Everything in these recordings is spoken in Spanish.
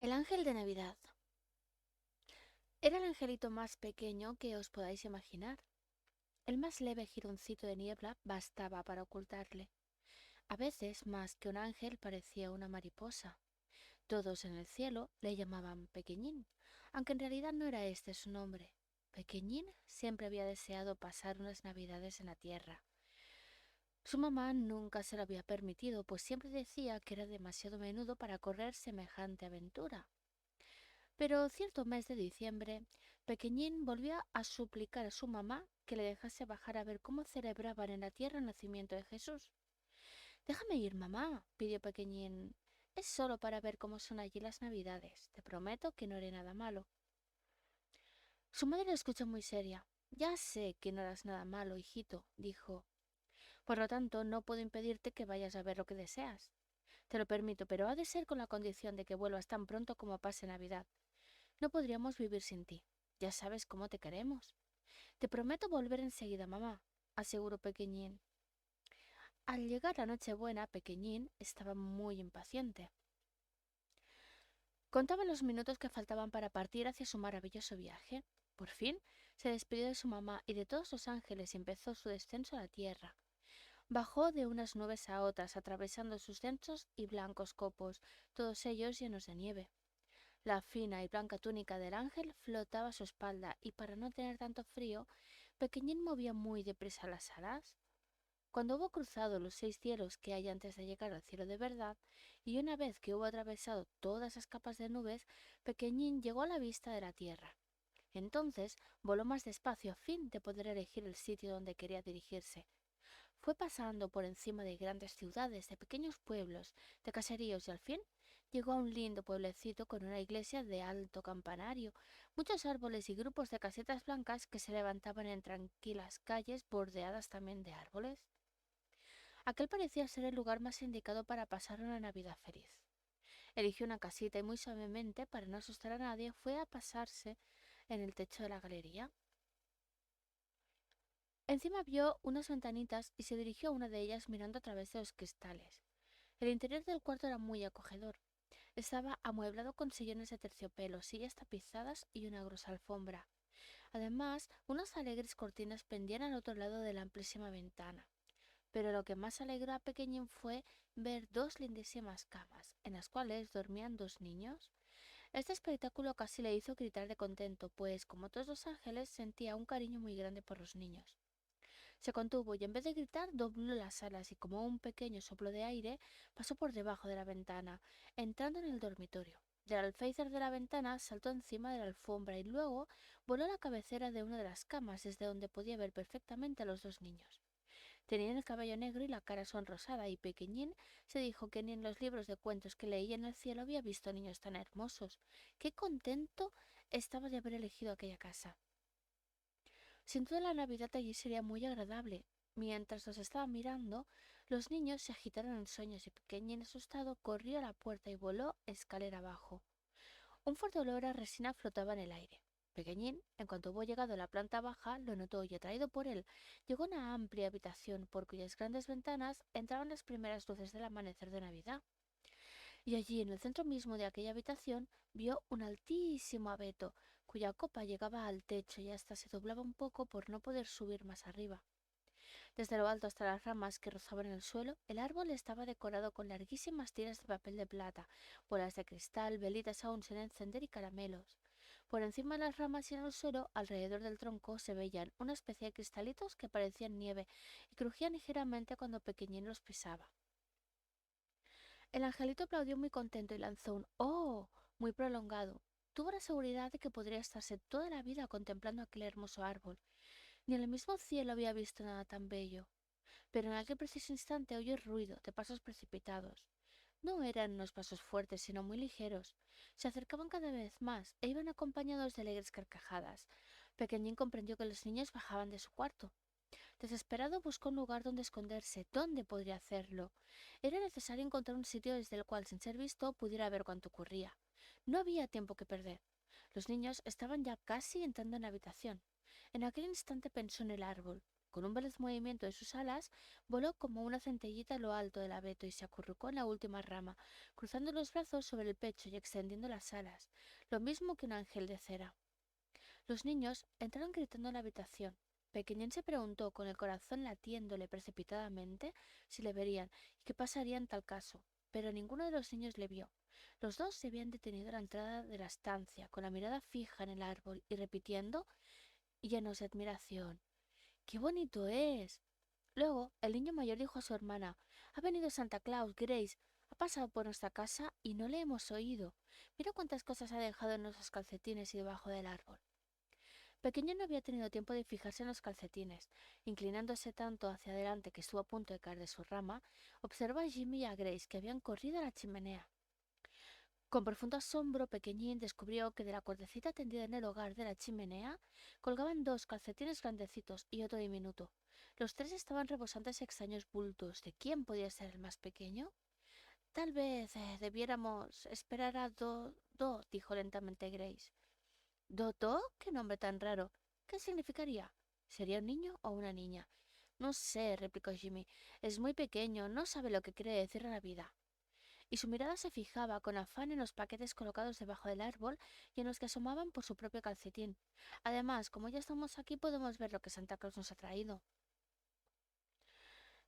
El ángel de Navidad. Era el angelito más pequeño que os podáis imaginar. El más leve jironcito de niebla bastaba para ocultarle. A veces, más que un ángel, parecía una mariposa. Todos en el cielo le llamaban Pequeñín, aunque en realidad no era este su nombre. Pequeñín siempre había deseado pasar unas Navidades en la tierra. Su mamá nunca se lo había permitido, pues siempre decía que era demasiado menudo para correr semejante aventura. Pero cierto mes de diciembre, Pequeñín volvió a suplicar a su mamá que le dejase bajar a ver cómo celebraban en la tierra el nacimiento de Jesús. Déjame ir, mamá, pidió Pequeñín. Es solo para ver cómo son allí las Navidades. Te prometo que no haré nada malo. Su madre lo escuchó muy seria. Ya sé que no harás nada malo, hijito, dijo. Por lo tanto, no puedo impedirte que vayas a ver lo que deseas. Te lo permito, pero ha de ser con la condición de que vuelvas tan pronto como pase Navidad. No podríamos vivir sin ti. Ya sabes cómo te queremos. Te prometo volver enseguida, mamá, aseguró Pequeñín. Al llegar la Nochebuena, Pequeñín estaba muy impaciente. Contaba los minutos que faltaban para partir hacia su maravilloso viaje. Por fin se despidió de su mamá y de todos los ángeles y empezó su descenso a la tierra. Bajó de unas nubes a otras, atravesando sus densos y blancos copos, todos ellos llenos de nieve. La fina y blanca túnica del ángel flotaba a su espalda y para no tener tanto frío, Pequeñín movía muy deprisa las alas. Cuando hubo cruzado los 6 cielos que hay antes de llegar al cielo de verdad, y una vez que hubo atravesado todas las capas de nubes, Pequeñín llegó a la vista de la tierra. Entonces voló más despacio a fin de poder elegir el sitio donde quería dirigirse. Fue pasando por encima de grandes ciudades, de pequeños pueblos, de caseríos y al fin llegó a un lindo pueblecito con una iglesia de alto campanario, muchos árboles y grupos de casetas blancas que se levantaban en tranquilas calles bordeadas también de árboles. Aquel parecía ser el lugar más indicado para pasar una Navidad feliz. Eligió una casita y muy suavemente, para no asustar a nadie, fue a pasarse en el techo de la galería. Encima vio unas ventanitas y se dirigió a una de ellas mirando a través de los cristales. El interior del cuarto era muy acogedor. Estaba amueblado con sillones de terciopelo, sillas tapizadas y una gruesa alfombra. Además, unas alegres cortinas pendían al otro lado de la amplísima ventana. Pero lo que más alegró a Pequeñín fue ver dos lindísimas camas, en las cuales dormían dos niños. Este espectáculo casi le hizo gritar de contento, pues, como todos los ángeles, sentía un cariño muy grande por los niños. Se contuvo y en vez de gritar dobló las alas y como un pequeño soplo de aire pasó por debajo de la ventana, entrando en el dormitorio. Del alféizar de la ventana saltó encima de la alfombra y luego voló a la cabecera de una de las camas desde donde podía ver perfectamente a los dos niños. Tenían el cabello negro y la cara sonrosada y Pequeñín se dijo que ni en los libros de cuentos que leía en el cielo había visto niños tan hermosos. Qué contento estaba de haber elegido aquella casa. Sin duda la Navidad allí sería muy agradable. Mientras los estaba mirando, los niños se agitaron en sueños y Pequeñín asustado corrió a la puerta y voló escalera abajo. Un fuerte olor a resina flotaba en el aire. Pequeñín, en cuanto hubo llegado a la planta baja, lo notó y atraído por él, llegó a una amplia habitación por cuyas grandes ventanas entraban las primeras luces del amanecer de Navidad. Y allí, en el centro mismo de aquella habitación, vio un altísimo abeto, cuya copa llegaba al techo y hasta se doblaba un poco por no poder subir más arriba. Desde lo alto hasta las ramas que rozaban el suelo, el árbol estaba decorado con larguísimas tiras de papel de plata, bolas de cristal, velitas aún sin encender y caramelos. Por encima de las ramas y en el suelo, alrededor del tronco, se veían una especie de cristalitos que parecían nieve y crujían ligeramente cuando Pequeñín los pisaba. El angelito aplaudió muy contento y lanzó un ¡oh! Muy prolongado. Tuvo la seguridad de que podría estarse toda la vida contemplando aquel hermoso árbol. Ni en el mismo cielo había visto nada tan bello. Pero en aquel preciso instante oyó ruido de pasos precipitados. No eran unos pasos fuertes, sino muy ligeros. Se acercaban cada vez más e iban acompañados de alegres carcajadas. Pequeñín comprendió que los niños bajaban de su cuarto. Desesperado buscó un lugar donde esconderse. ¿Dónde podría hacerlo? Era necesario encontrar un sitio desde el cual, sin ser visto, pudiera ver cuanto ocurría. No había tiempo que perder. Los niños estaban ya casi entrando en la habitación. En aquel instante pensó en el árbol. Con un veloz movimiento de sus alas, voló como una centellita a lo alto del abeto y se acurrucó en la última rama, cruzando los brazos sobre el pecho y extendiendo las alas, lo mismo que un ángel de cera. Los niños entraron gritando en la habitación. Pequeñín se preguntó, con el corazón latiéndole precipitadamente, si le verían y qué pasaría en tal caso, pero ninguno de los niños le vio. Los dos se habían detenido a la entrada de la estancia, con la mirada fija en el árbol y repitiendo, llenos de admiración: ¡qué bonito es! Luego, el niño mayor dijo a su hermana: ha venido Santa Claus, Grace. Ha pasado por nuestra casa y no le hemos oído. Mira cuántas cosas ha dejado en nuestros calcetines y debajo del árbol. Pequeño no había tenido tiempo de fijarse en los calcetines. Inclinándose tanto hacia adelante que estuvo a punto de caer de su rama, observó a Jimmy y a Grace, que habían corrido a la chimenea. Con profundo asombro, Pequeñín descubrió que de la cuerdecita tendida en el hogar de la chimenea colgaban dos calcetines grandecitos y otro diminuto. Los tres estaban rebosantes de extraños bultos. ¿De quién podía ser el más pequeño? Tal vez debiéramos esperar a Do, dijo lentamente Grace. ¿Dodo? ¿Qué nombre tan raro? ¿Qué significaría? ¿Sería un niño o una niña? No sé, replicó Jimmy. Es muy pequeño, no sabe lo que quiere decir Navidad. Y su mirada se fijaba con afán en los paquetes colocados debajo del árbol y en los que asomaban por su propio calcetín. Además, como ya estamos aquí, podemos ver lo que Santa Claus nos ha traído.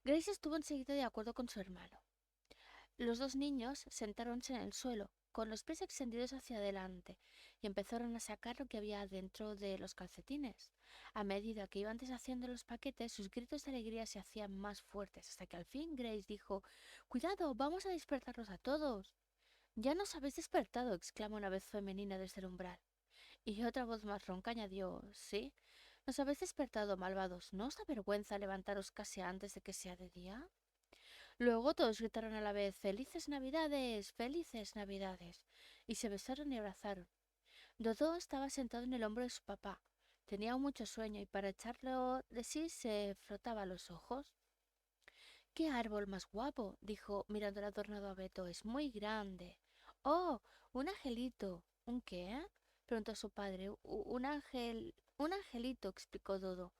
Grace estuvo enseguida de acuerdo con su hermano. Los dos niños sentáronse en el suelo, con los pies extendidos hacia adelante, y empezaron a sacar lo que había dentro de los calcetines. A medida que iban deshaciendo los paquetes, sus gritos de alegría se hacían más fuertes, hasta que al fin Grace dijo: «¡Cuidado! ¡Vamos a despertarlos a todos!». «Ya nos habéis despertado», exclamó una voz femenina desde el umbral. Y otra voz más ronca añadió: «Sí, nos habéis despertado, malvados. ¿No os da vergüenza levantaros casi antes de que sea de día?». Luego todos gritaron a la vez: «¡Felices Navidades! ¡Felices Navidades!», y se besaron y abrazaron. Dodó estaba sentado en el hombro de su papá. Tenía mucho sueño y para echarlo de sí se frotaba los ojos. «¡Qué árbol más guapo!», dijo mirando el adornado abeto. «Es muy grande». «Oh, un angelito». «¿Un qué?», preguntó su padre. Un ángel... Un angelito», explicó Dodo.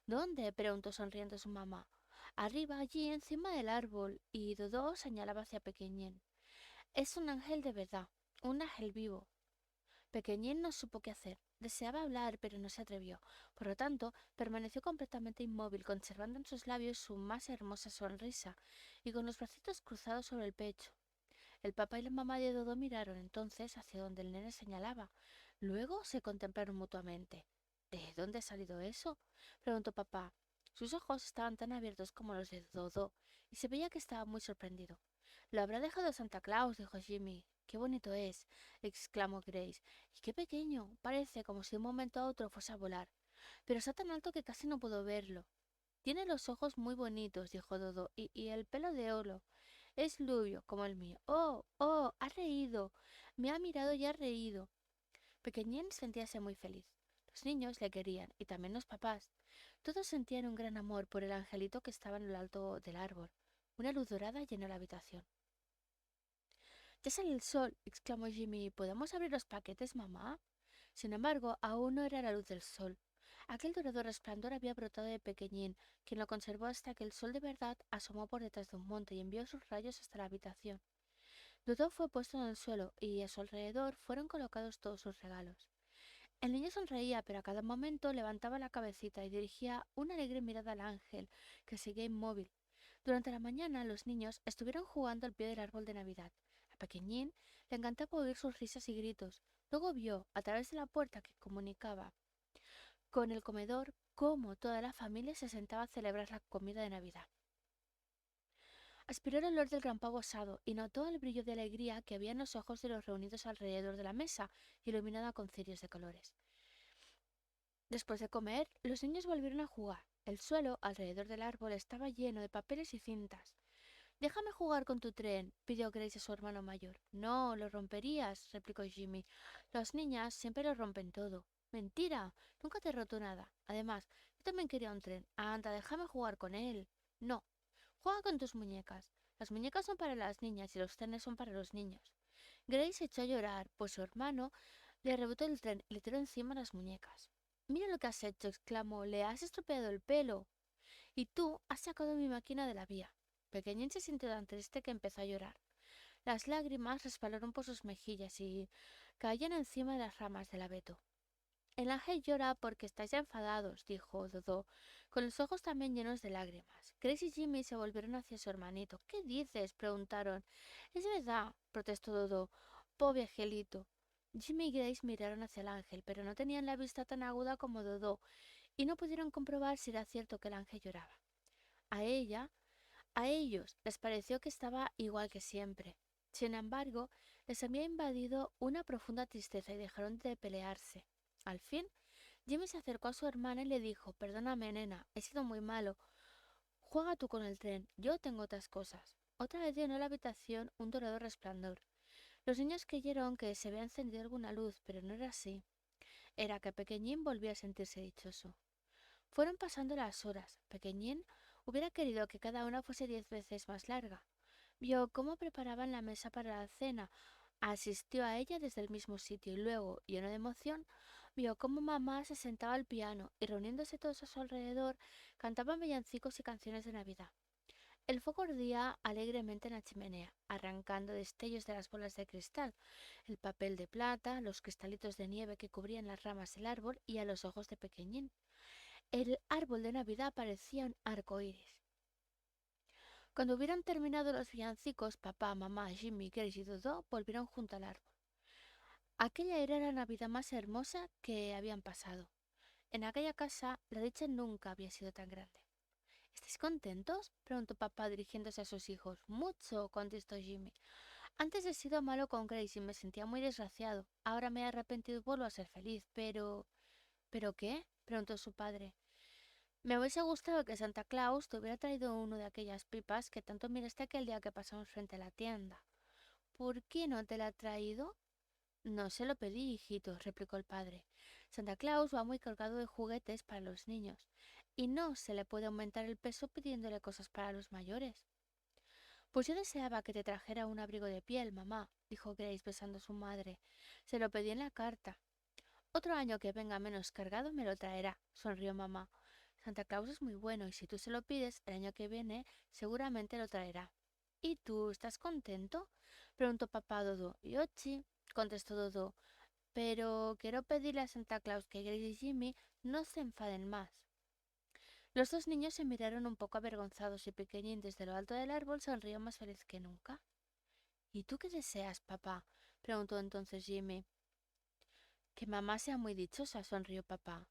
«¿Dónde?», preguntó sonriendo su mamá. «Arriba, allí, encima del árbol», y Dodó señalaba hacia Pequeñín. «Es un ángel de verdad, un ángel vivo». Pequeñín no supo qué hacer. Deseaba hablar, pero no se atrevió. Por lo tanto, permaneció completamente inmóvil, conservando en sus labios su más hermosa sonrisa y con los bracitos cruzados sobre el pecho. El papá y la mamá de Dodo miraron entonces hacia donde el nene señalaba. Luego se contemplaron mutuamente. «¿De dónde ha salido eso?», preguntó papá. Sus ojos estaban tan abiertos como los de Dodo, y se veía que estaba muy sorprendido. «Lo habrá dejado Santa Claus», dijo Jimmy. «¡Qué bonito es!», exclamó Grace. «Y qué pequeño. Parece como si de un momento a otro fuese a volar. Pero está tan alto que casi no puedo verlo». «Tiene los ojos muy bonitos», dijo Dodo, y el pelo de oro. «Es rubio, como el mío». «Oh, oh, ha reído. Me ha mirado y ha reído». Pequeñín sentíase muy feliz. Los niños le querían, y también los papás. Todos sentían un gran amor por el angelito que estaba en lo alto del árbol. Una luz dorada llenó la habitación. «Ya sale el sol», exclamó Jimmy. «¿Podemos abrir los paquetes, mamá?». Sin embargo, aún no era la luz del sol. Aquel dorado resplandor había brotado de Pequeñín, quien lo conservó hasta que el sol de verdad asomó por detrás de un monte y envió sus rayos hasta la habitación. Dodó fue puesto en el suelo y a su alrededor fueron colocados todos sus regalos. El niño sonreía, pero a cada momento levantaba la cabecita y dirigía una alegre mirada al ángel, que seguía inmóvil. Durante la mañana los niños estuvieron jugando al pie del árbol de Navidad. A Pequeñín le encantaba oír sus risas y gritos. Luego vio, a través de la puerta que comunicaba con el comedor, cómo toda la familia se sentaba a celebrar la comida de Navidad. Aspiró el olor del gran pavo asado y notó el brillo de alegría que había en los ojos de los reunidos alrededor de la mesa, iluminada con cirios de colores. Después de comer, los niños volvieron a jugar. El suelo alrededor del árbol estaba lleno de papeles y cintas. «Déjame jugar con tu tren», pidió Grace a su hermano mayor. «No, lo romperías», replicó Jimmy. «Las niñas siempre lo rompen todo». «Mentira, nunca te he roto nada. Además, yo también quería un tren. Anda, déjame jugar con él». «No, juega con tus muñecas. Las muñecas son para las niñas y los trenes son para los niños». Grace se echó a llorar, pues su hermano le arrebotó el tren y le tiró encima las muñecas. «Mira lo que has hecho», exclamó. «Le has estropeado el pelo». y tú has sacado mi máquina de la vía. Pequeñín se sintió tan triste que empezó a llorar. Las lágrimas resbalaron por sus mejillas y caían encima de las ramas del abeto. El ángel llora porque estáis enfadados, dijo Dodó, con los ojos también llenos de lágrimas. Grace y Jimmy se volvieron hacia su hermanito. ¿Qué dices? Preguntaron. Es verdad, protestó Dodó. Pobre angelito. Jimmy y Grace miraron hacia el ángel, pero no tenían la vista tan aguda como Dodó, y no pudieron comprobar si era cierto que el ángel lloraba. A ella, a ellos, les pareció que estaba igual que siempre. Sin embargo, les había invadido una profunda tristeza y dejaron de pelearse. Al fin, Jimmy se acercó a su hermana y le dijo: Perdóname, nena, he sido muy malo. Juega tú con el tren, yo tengo otras cosas. Otra vez llenó la habitación un dorado resplandor. Los niños creyeron que se había encendido alguna luz, pero no era así. Era que Pequeñín volvía a sentirse dichoso. Fueron pasando las horas. Pequeñín hubiera querido que cada una fuese 10 veces más larga. Vio cómo preparaban la mesa para la cena, asistió a ella desde el mismo sitio y luego, lleno de emoción, vio cómo mamá se sentaba al piano y reuniéndose todos a su alrededor, cantaban villancicos y canciones de Navidad. El fuego ardía alegremente en la chimenea, arrancando destellos de las bolas de cristal, el papel de plata, los cristalitos de nieve que cubrían las ramas del árbol y a los ojos de Pequeñín. El árbol de Navidad parecía un arco iris. Cuando hubieron terminado los villancicos, papá, mamá, Jimmy, Grace y Dodo volvieron junto al árbol. Aquella era la Navidad más hermosa que habían pasado. En aquella casa la dicha nunca había sido tan grande. ¿Estáis contentos?, preguntó papá dirigiéndose a sus hijos. Mucho, contestó Jimmy. Antes he sido malo con Grace y me sentía muy desgraciado. Ahora me he arrepentido y vuelvo a ser feliz, pero... ¿Pero qué?, preguntó su padre. Me hubiese gustado que Santa Claus te hubiera traído uno de aquellas pipas que tanto miraste aquel día que pasamos frente a la tienda. ¿Por qué no te la ha traído? No se lo pedí, hijito, replicó el padre. Santa Claus va muy cargado de juguetes para los niños, y no se le puede aumentar el peso pidiéndole cosas para los mayores. Pues yo deseaba que te trajera un abrigo de piel, mamá, dijo Grace besando a su madre. Se lo pedí en la carta. Otro año que venga menos cargado me lo traerá, sonrió mamá. Santa Claus es muy bueno y si tú se lo pides, el año que viene seguramente lo traerá. ¿Y tú estás contento?, preguntó papá Dodo. Yo sí, contestó Dodo, pero quiero pedirle a Santa Claus que Grace y Jimmy no se enfaden más. Los dos niños se miraron un poco avergonzados y Pequeñín desde lo alto del árbol sonrió más feliz que nunca. ¿Y tú qué deseas, papá?, preguntó entonces Jimmy. Que mamá sea muy dichosa, sonrió papá.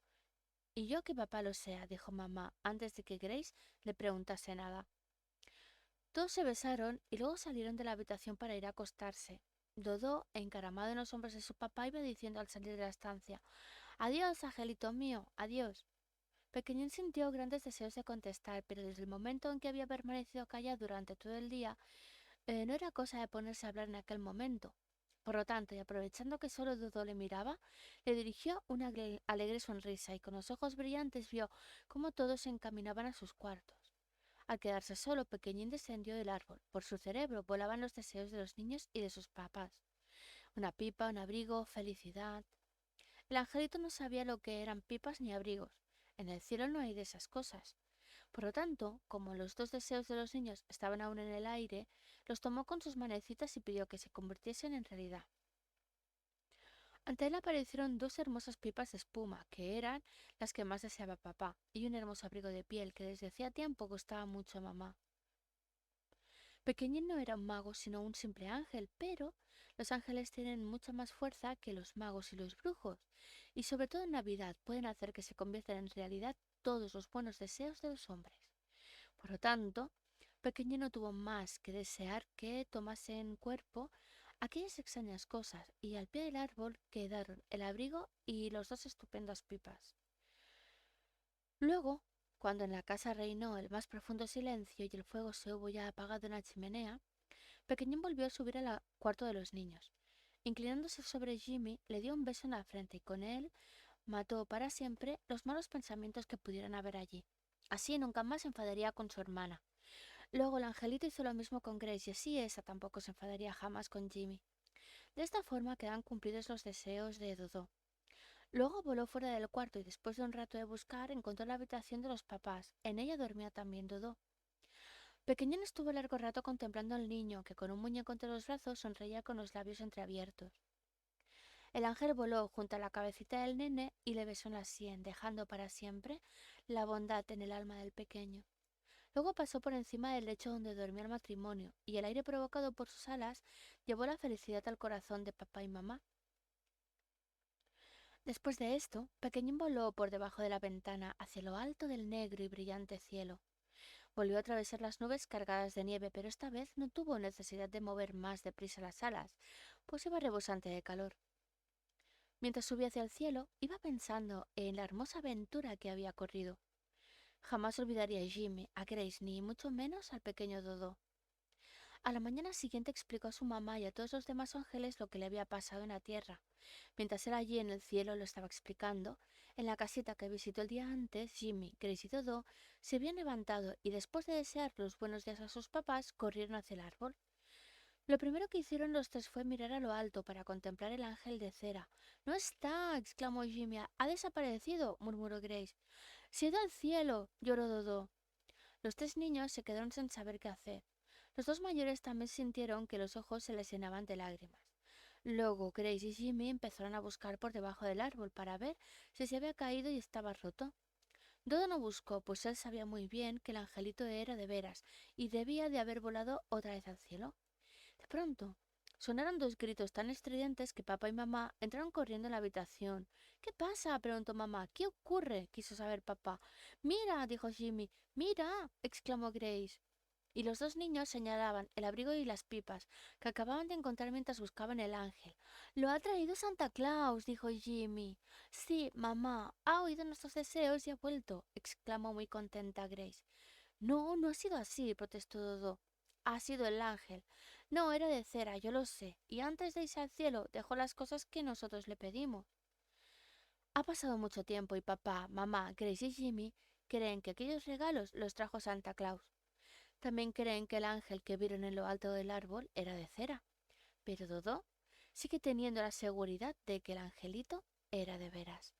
Y yo que papá lo sea, dijo mamá, antes de que Grace le preguntase nada. Todos se besaron y luego salieron de la habitación para ir a acostarse. Dodó, encaramado en los hombros de su papá, iba diciendo al salir de la estancia: Adiós, angelito mío, adiós. Pequeñín sintió grandes deseos de contestar, pero desde el momento en que había permanecido callado durante todo el día, no era cosa de ponerse a hablar en aquel momento. Por lo tanto, y aprovechando que solo Dodó le miraba, le dirigió una alegre sonrisa y con los ojos brillantes vio cómo todos se encaminaban a sus cuartos. Al quedarse solo, Pequeñín descendió del árbol. Por su cerebro volaban los deseos de los niños y de sus papás. Una pipa, un abrigo, felicidad. El angelito no sabía lo que eran pipas ni abrigos. En el cielo no hay de esas cosas. Por lo tanto, como los dos deseos de los niños estaban aún en el aire, los tomó con sus manecitas y pidió que se convirtiesen en realidad. Ante él aparecieron dos hermosas pipas de espuma, que eran las que más deseaba papá, y un hermoso abrigo de piel que desde hacía tiempo gustaba mucho a mamá. Pequeñín no era un mago, sino un simple ángel, pero los ángeles tienen mucha más fuerza que los magos y los brujos, y sobre todo en Navidad pueden hacer que se conviertan en realidad todos los buenos deseos de los hombres. Por lo tanto, Pequeñín no tuvo más que desear que tomasen cuerpo aquellas extrañas cosas, y al pie del árbol quedaron el abrigo y los dos estupendas pipas. Luego, cuando en la casa reinó el más profundo silencio y el fuego se hubo ya apagado en la chimenea, Pequeñín volvió a subir al cuarto de los niños. Inclinándose sobre Jimmy, le dio un beso en la frente y con él mató para siempre los malos pensamientos que pudieran haber allí. Así nunca más se enfadaría con su hermana. Luego el angelito hizo lo mismo con Grace y así esa tampoco se enfadaría jamás con Jimmy. De esta forma quedan cumplidos los deseos de Dodó. Luego voló fuera del cuarto y después de un rato de buscar encontró la habitación de los papás. En ella dormía también Dodó. Pequeñín estuvo largo rato contemplando al niño, que con un muñeco entre los brazos sonreía con los labios entreabiertos. El ángel voló junto a la cabecita del nene y le besó en la sien, dejando para siempre la bondad en el alma del pequeño. Luego pasó por encima del lecho donde dormía el matrimonio, y el aire provocado por sus alas llevó la felicidad al corazón de papá y mamá. Después de esto, Pequeñín voló por debajo de la ventana hacia lo alto del negro y brillante cielo. Volvió a atravesar las nubes cargadas de nieve, pero esta vez no tuvo necesidad de mover más deprisa las alas, pues iba rebosante de calor. Mientras subía hacia el cielo, iba pensando en la hermosa aventura que había corrido. Jamás olvidaría a Jimmy, a Grace, ni mucho menos al pequeño Dodo. A la mañana siguiente explicó a su mamá y a todos los demás ángeles lo que le había pasado en la tierra. Mientras él allí en el cielo lo estaba explicando, en la casita que visitó el día antes, Jimmy, Grace y Dodo se habían levantado y después de desear los buenos días a sus papás, corrieron hacia el árbol. Lo primero que hicieron los tres fue mirar a lo alto para contemplar el ángel de cera. «¡No está!», exclamó Jimmy. «¡Ha desaparecido!», murmuró Grace. «¡Se ha ido al cielo!», lloró Dodo. Los tres niños se quedaron sin saber qué hacer. Los dos mayores también sintieron que los ojos se les llenaban de lágrimas. Luego Grace y Jimmy empezaron a buscar por debajo del árbol para ver si se había caído y estaba roto. Dodo no buscó, pues él sabía muy bien que el angelito era de veras y debía de haber volado otra vez al cielo. De pronto, sonaron dos gritos tan estridentes que papá y mamá entraron corriendo en la habitación. «¿Qué pasa?», preguntó mamá. «¿Qué ocurre?», quiso saber papá. «Mira», dijo Jimmy. «Mira», exclamó Grace. Y los dos niños señalaban el abrigo y las pipas que acababan de encontrar mientras buscaban el ángel. «Lo ha traído Santa Claus», dijo Jimmy. «Sí, mamá, ha oído nuestros deseos y ha vuelto», exclamó muy contenta Grace. «No, no ha sido así», protestó Dodo. «Ha sido el ángel». «No, era de cera, yo lo sé, y antes de irse al cielo dejó las cosas que nosotros le pedimos». Ha pasado mucho tiempo y papá, mamá, Grace y Jimmy creen que aquellos regalos los trajo Santa Claus. También creen que el ángel que vieron en lo alto del árbol era de cera. Pero Dodo sigue teniendo la seguridad de que el angelito era de veras.